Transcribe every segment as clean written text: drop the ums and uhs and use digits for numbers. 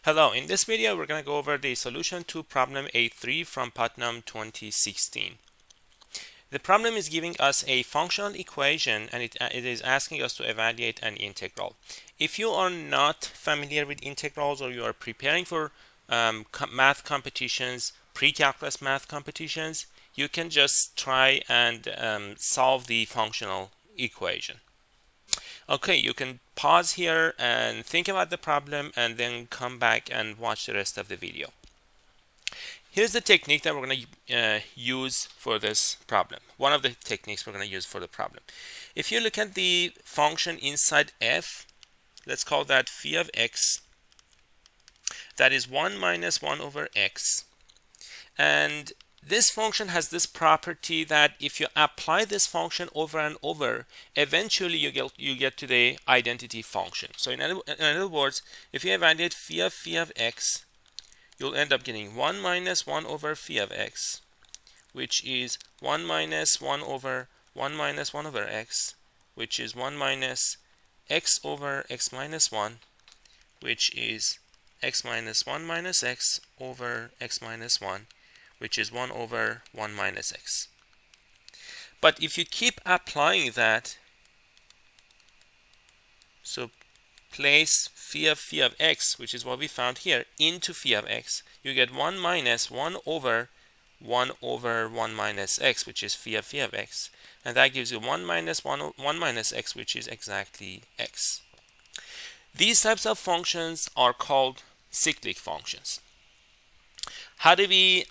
Hello, in this video we're going to go over the solution to problem A3 from Putnam 2016. The problem is giving us a functional equation and it is asking us to evaluate an integral. If you are not familiar with integrals or you are preparing for math competitions, pre-calculus math competitions, you can just try and solve the functional equation. Okay, you can pause here and think about the problem and then come back and watch the rest of the video. Here's the technique that we're going to use for this problem. One of the techniques we're going to use for the problem. If you look at the function inside f, let's call that phi of x. That is 1 minus 1 over x. And this function has this property that if you apply this function over and over, eventually you get to the identity function. So in other words, if you evaluate phi of x, you'll end up getting 1 minus 1 over phi of x, which is 1 minus 1 over 1 minus 1 over x, which is 1 minus x over x minus 1, which is x minus 1 minus x over x minus 1, which is 1 over 1 minus x. But if you keep applying that, so place phi of x, which is what we found here, into phi of x, you get 1 minus 1 over 1 minus x, which is phi of x. And that gives you 1 minus 1 minus x, which is exactly x. These types of functions are called cyclic functions. How do we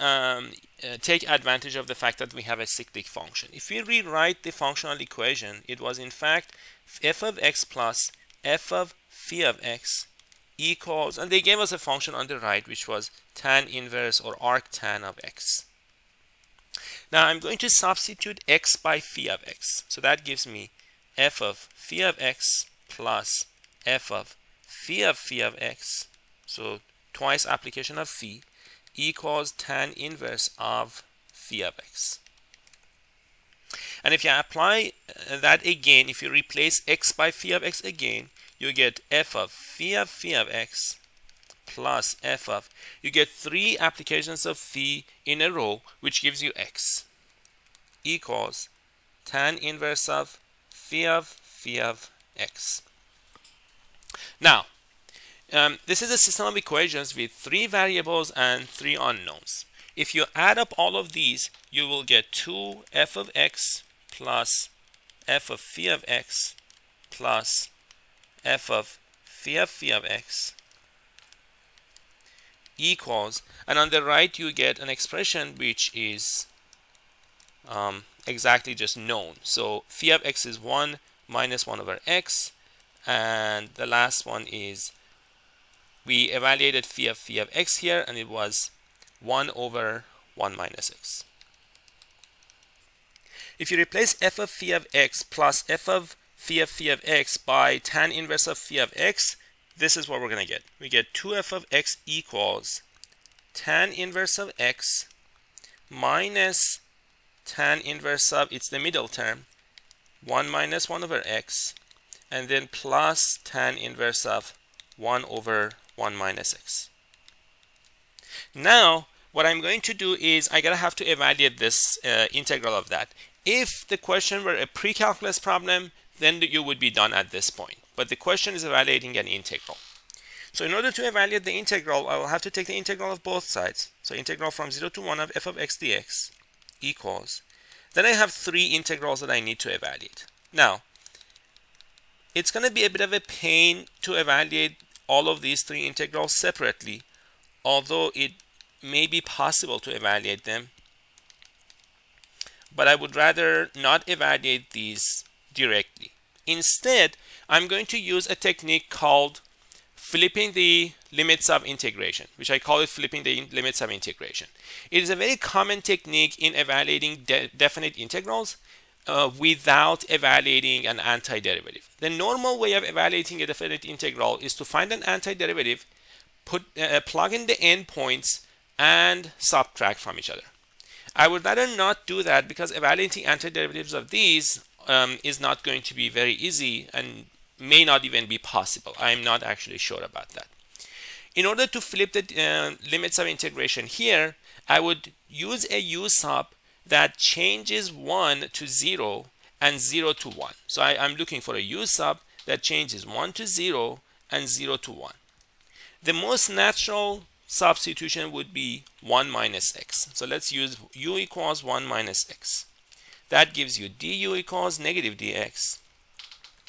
take advantage of the fact that we have a cyclic function? If we rewrite the functional equation, it was in fact f of x plus f of phi of x equals, and they gave us a function on the right which was tan inverse or arctan of x. Now I'm going to substitute x by phi of x. So that gives me f of phi of x plus f of phi of x. So twice application of phi equals tan inverse of phi of x. And if you apply that again, if you replace x by phi of x again, you get f of phi of x plus f of, you get 3 applications of phi in a row, which gives you x equals tan inverse of phi of x. Now, this is a system of equations with 3 variables and 3 unknowns. If you add up all of these, you will get 2 f of x plus f of phi of x plus f of phi of x equals, and on the right you get an expression which is exactly just known. So phi of x is 1 minus 1 over x, and the last one is we evaluated phi of x here, and it was 1 over 1 minus x. If you replace f of phi of x plus f of phi of x by tan inverse of phi of x, this is what we're going to get. We get 2f of x equals tan inverse of x minus tan inverse of, it's the middle term, 1 minus 1 over x, and then plus tan inverse of 1 over 1 minus x. Now what I'm going to do is I gotta have to evaluate this integral of that. If the question were a pre-calculus problem, then you would be done at this point. But the question is evaluating an integral. So in order to evaluate the integral, I will have to take the integral of both sides. So integral from 0 to 1 of f of x dx equals. Then I have 3 integrals that I need to evaluate. Now, it's going to be a bit of a pain to evaluate all of these 3 integrals separately, although it may be possible to evaluate them. But I would rather not evaluate these directly. Instead, I'm going to use a technique called flipping the limits of integration, which I call it flipping the limits of integration. It is a very common technique in evaluating definite integrals without evaluating an antiderivative. The normal way of evaluating a definite integral is to find an antiderivative, plug in the endpoints, and subtract from each other. I would rather not do that because evaluating antiderivatives of these is not going to be very easy and may not even be possible. I'm not actually sure about that. In order to flip the limits of integration here, I would use a u sub that changes 1 to 0 and 0 to 1. So I'm looking for a u sub that changes 1 to 0 and 0 to 1. The most natural substitution would be 1 minus x. So let's use u equals 1 minus x. That gives you du equals negative dx.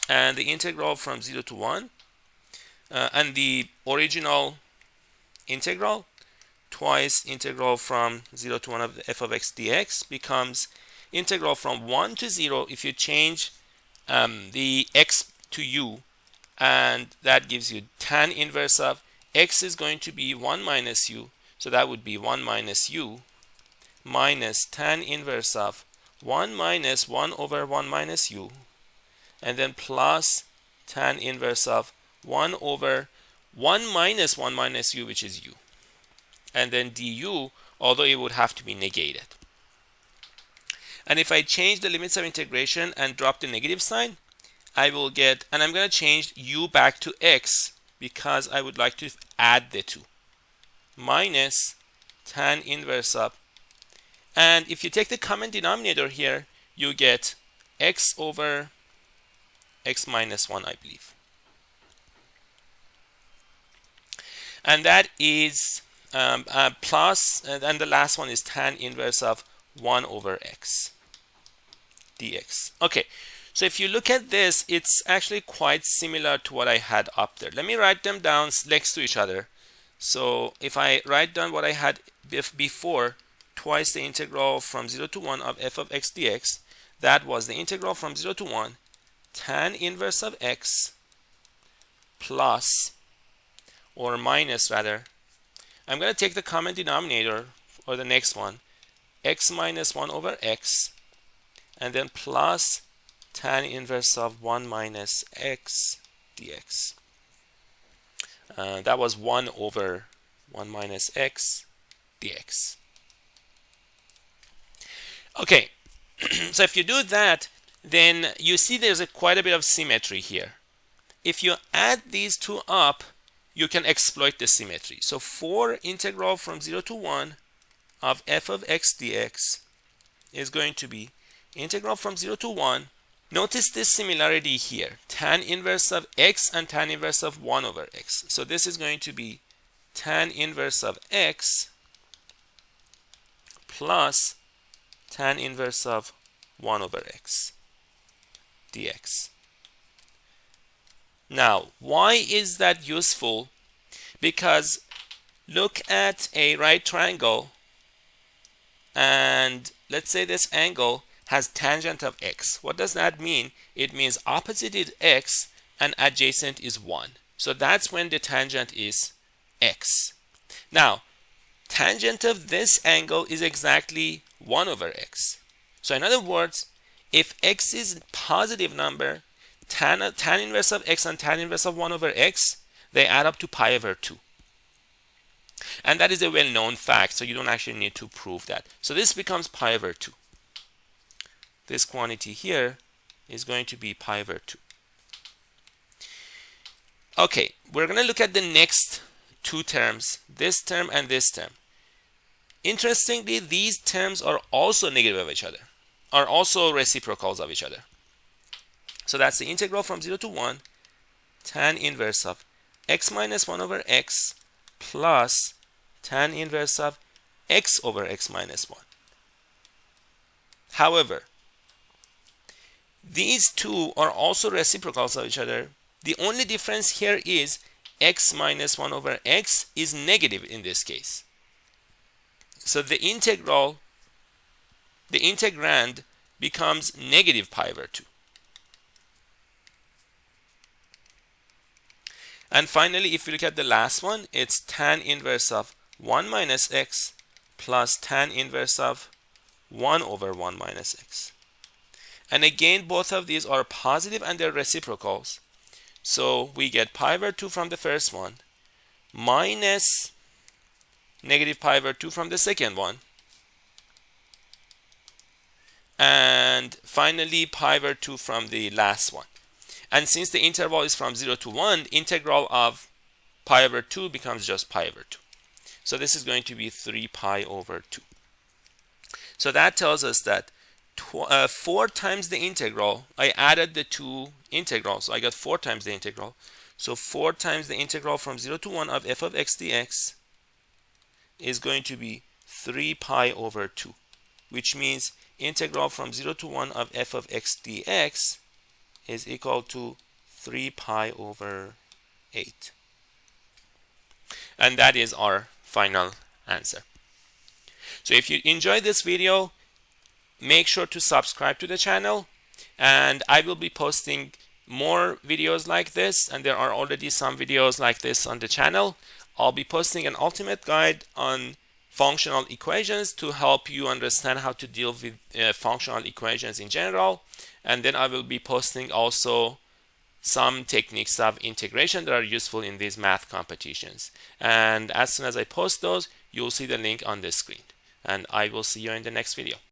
And the integral from 0 to 1 and the original integral twice integral from 0 to 1 of f of x dx becomes integral from 1 to 0 if you change the x to u, and that gives you tan inverse of x is going to be 1 minus u, so that would be 1 minus u minus tan inverse of 1 minus 1 over 1 minus u, and then plus tan inverse of 1 over 1 minus 1 minus u, which is u, and then du, although it would have to be negated. And if I change the limits of integration and drop the negative sign, I will get, and I'm going to change u back to x because I would like to add the two, minus tan inverse of, and if you take the common denominator here, you get x over x minus 1, I believe. And that is plus, and the last one is tan inverse of 1 over x dx. Okay, so if you look at this, it's actually quite similar to what I had up there. Let me write them down next to each other. So if I write down what I had before, twice the integral from 0 to 1 of f of x dx, that was the integral from 0 to 1 tan inverse of x plus, or minus rather, I'm going to take the common denominator, or the next one, x minus 1 over x, and then plus tan inverse of 1 minus x dx. That was 1 over 1 minus x dx. Okay, so if you do that, then you see there's quite a bit of symmetry here. If you add these two up, you can exploit the symmetry. So for integral from 0 to 1 of f of x dx is going to be integral from 0 to 1. Notice this similarity here, tan inverse of x and tan inverse of 1 over x. So this is going to be tan inverse of x plus tan inverse of 1 over x dx. Now, why is that useful? Because look at a right triangle, and let's say this angle has tangent of x. What does that mean? It means opposite is x and adjacent is 1. So that's when the tangent is x. Now, tangent of this angle is exactly 1 over x. So in other words, if x is a positive number, tan inverse of x and tan inverse of 1 over x, they add up to pi over 2. And that is a well-known fact, so you don't actually need to prove that. So this becomes pi over 2. This quantity here is going to be pi over 2. Okay, we're going to look at the next two terms, this term and this term. Interestingly, these terms are also negative of each other, are also reciprocals of each other. So that's the integral from 0 to 1 tan inverse of x minus 1 over x plus tan inverse of x over x minus 1. However, these two are also reciprocals of each other. The only difference here is x minus 1 over x is negative in this case. So the integral, the integrand becomes negative pi over 2. And finally, if you look at the last one, it's tan inverse of 1 minus x plus tan inverse of 1 over 1 minus x. And again, both of these are positive and they're reciprocals. So we get pi over 2 from the first one minus negative pi over 2 from the second one. And finally, pi over 2 from the last one. And since the interval is from 0 to 1, integral of pi over 2 becomes just pi over 2. So this is going to be 3 pi over 2. So that tells us that 4 times the integral, I added the two integrals, so I got 4 times the integral. So 4 times the integral from 0 to 1 of f of x dx is going to be 3 pi over 2, which means integral from 0 to 1 of f of x dx is equal to 3 pi over 8. And that is our final answer. So if you enjoyed this video, make sure to subscribe to the channel, and I will be posting more videos like this, and there are already some videos like this on the channel. I'll be posting an ultimate guide on functional equations to help you understand how to deal with functional equations in general, and then I will be posting also some techniques of integration that are useful in these math competitions. And as soon as I post those, you'll see the link on the screen. And I will see you in the next video.